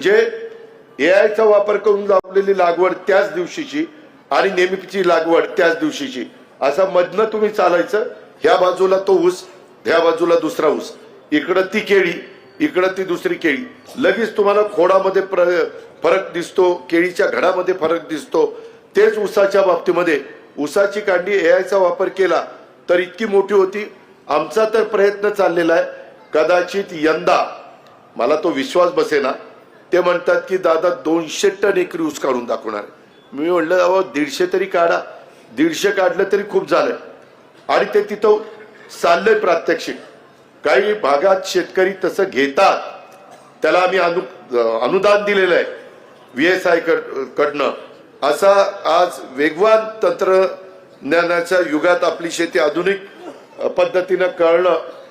म्हणजे एआयचा वापर करून लावलेली लागवड त्याच दिवशीची आणि नेहमीची लागवड त्याच दिवशीची, असा मधनं तुम्ही चालायचं. ह्या बाजूला तो ऊस, ह्या बाजूला दुसरा ऊस, इकडं ती केळी, इकडं ती दुसरी केळी. लगेच तुम्हाला खोडामध्ये फरक दिसतो, केळीच्या घडामध्ये फरक दिसतो. तेच ऊसाच्या बाबतीमध्ये ऊसाची कांडी एआयचा वापर केला तर इतकी मोठी होती. आमचा तर प्रयत्न चाललेला आहे. कदाचित यंदा मला तो विश्वास बसेना, ते म्हणतात की दादा 200 टन एकरी ऊस काढून दाखवणार. मी म्हणलं अहो 150 तरी काढा, 150 काढलं तरी खूप झालंय. आणि ते तिथं चाललंय प्रात्यक्षिक. काही भागात शेतकरी तसं घेतात, त्याला आम्ही अनुदान दिलेलं आहे VSI कडनं. असा आज वेगवान तंत्रज्ञानाच्या युगात आपली शेती आधुनिक पद्धतीनं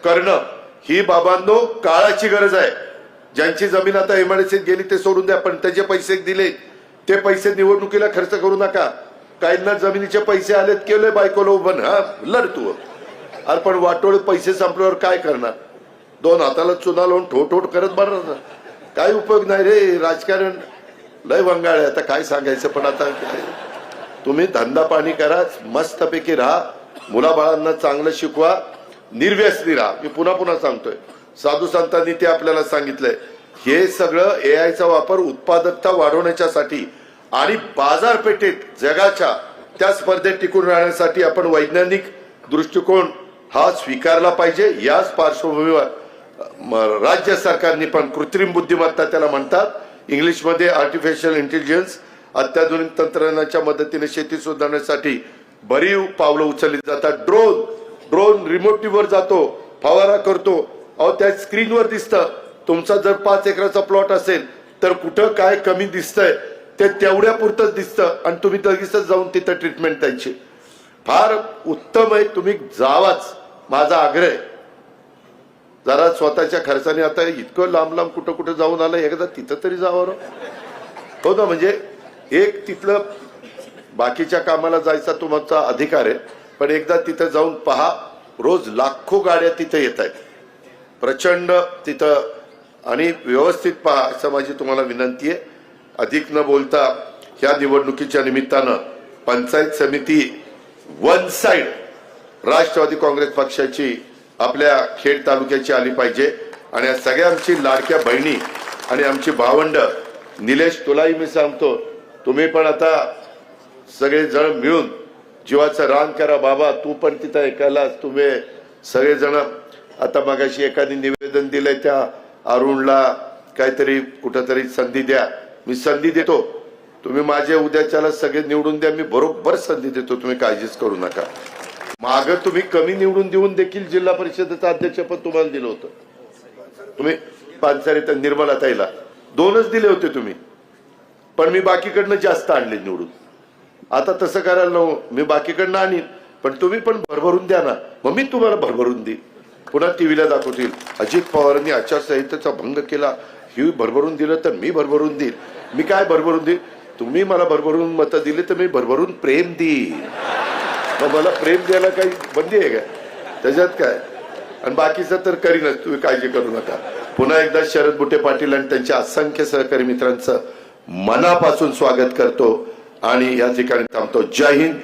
करणं ही बाबांनो काळाची गरज आहे. ज्यांची जमीन आता MIDCत गेली ते सोडून द्या, पण त्याचे पैसे दिले ते पैसे निवडणुकीला खर्च करू नका. काहींना जमिनीचे पैसे आलेत, केले बायकोला उभं, हा लढ तू. अरे पण वाटोळ पैसे संपल्यावर काय करणार? 2 हाताला चुना लावून ठोठोट करत बरं, काय उपयोग नाही रे. राजकारण लय वंगाळ आहे, आता काय सांगायचं. पण आता तुम्ही धंदा पाणी करा, मस्तपैकी राहा, मुलाबाळांना चांगलं शिकवा, निर्व्यसनी राहा. मी पुन्हा पुन्हा सांगतोय, साधू संतांनी ते आपल्याला सांगितलंय. हे सगळं एआयचा वापर उत्पादकता वाढवण्यासाठी आणि बाजारपेठेत जगाच्या त्या स्पर्धेत टिकून राहण्यासाठी आपण वैज्ञानिक दृष्टिकोन हा स्वीकारला पाहिजे. याच पार्श्वभूमीवर राज्य सरकारने पण कृत्रिम बुद्धिमत्ता त्याला म्हणतात इंग्लिशमध्ये आर्टिफिशियल इंटेलिजन्स, अत्याधुनिक तंत्रज्ञानाच्या मदतीने शेती सुधारण्यासाठी भरीव पावलं उचलली जातात. ड्रोन रिमोटवर जातो, फवारा करतो. अहो त्या स्क्रीनवर दिसतं. तुमचा जर 5 एकराचा प्लॉट असेल तर कुठं काय कमी दिसतंय ते तेवढ्या पुरतच दिसतं आणि तुम्ही लगेचच जाऊन तिथं ट्रीटमेंट द्यायची. फार उत्तम आहे, तुम्ही जावाच. माझा आग्रह आहे, जरा स्वतःच्या खर्चाने. आता इतकं लांब लांब कुठं कुठं जाऊन आलं, एकदा तिथं तरी जावं हो ना. म्हणजे एक तिथलं बाकीच्या कामाला जायचा तुमचा अधिकार आहे, पण एकदा तिथं जाऊन पहा. रोज लाखो गाड्या तिथे येत आहेत, प्रचंड तिथं, आणि व्यवस्थित पहा असं माझी तुम्हाला विनंती आहे. अधिक न बोलता ह्या निवडणुकीच्या निमित्तानं पंचायत समिती वन साइड राष्ट्रवादी काँग्रेस पक्षाची आपल्या खेड तालुक्याची आली पाहिजे. आणि या सगळ्या आमची लाडक्या बहिणी आणि आमची भावंड. निलेश, तुलाही मी सांगतो, तुम्ही पण आता सगळे जण मिळून जीवाचं रान करा बाबा. तू पण तिथं ऐकायला तुम्ही सगळेजण. आता मगाशी एकाने निवेदन दिलंय त्या अरुणला काहीतरी कुठंतरी संधी द्या. मी संधी देतो, तुम्ही माझे उद्याच्याला सगळे निवडून द्या, मी बरोबर संधी देतो, तुम्ही काळजीच करू नका. माग तुम्ही कमी निवडून देऊन देखील जिल्हा परिषदेचं अध्यक्षपद तुम्हाला दिलं होतं. तुम्ही पानसरे तर निर्मला ताईला 2च दिले होते तुम्ही, पण मी बाकीकडनं जास्त आणले निवडून. आता तसं करायला नको, मी बाकीकडनं आणीन पण तुम्ही पण भरभरून द्या ना. मग मी तुम्हाला भरभरून देईन. पुन्हा टीव्हीला दाखवतील अजित पवारांनी आचारसंहितेचा भंग केला, ही भरभरून दिलं तर मी भरभरून देईन. मी काय भरभरून देईन? तुम्ही मला भरभरून मतं दिली तर मी भरभरून प्रेम देईन. मग मला प्रेम द्यायला काही बंदी आहे का त्याच्यात काय? आणि बाकीचं तर करीनच, तुम्ही काळजी करू नका. पुन्हा एकदा शरद बुटे पाटील आणि त्यांच्या असंख्य सहकारी मित्रांचं मनापासून स्वागत करतो आणि या ठिकाणी थांबतो. जय हिंद.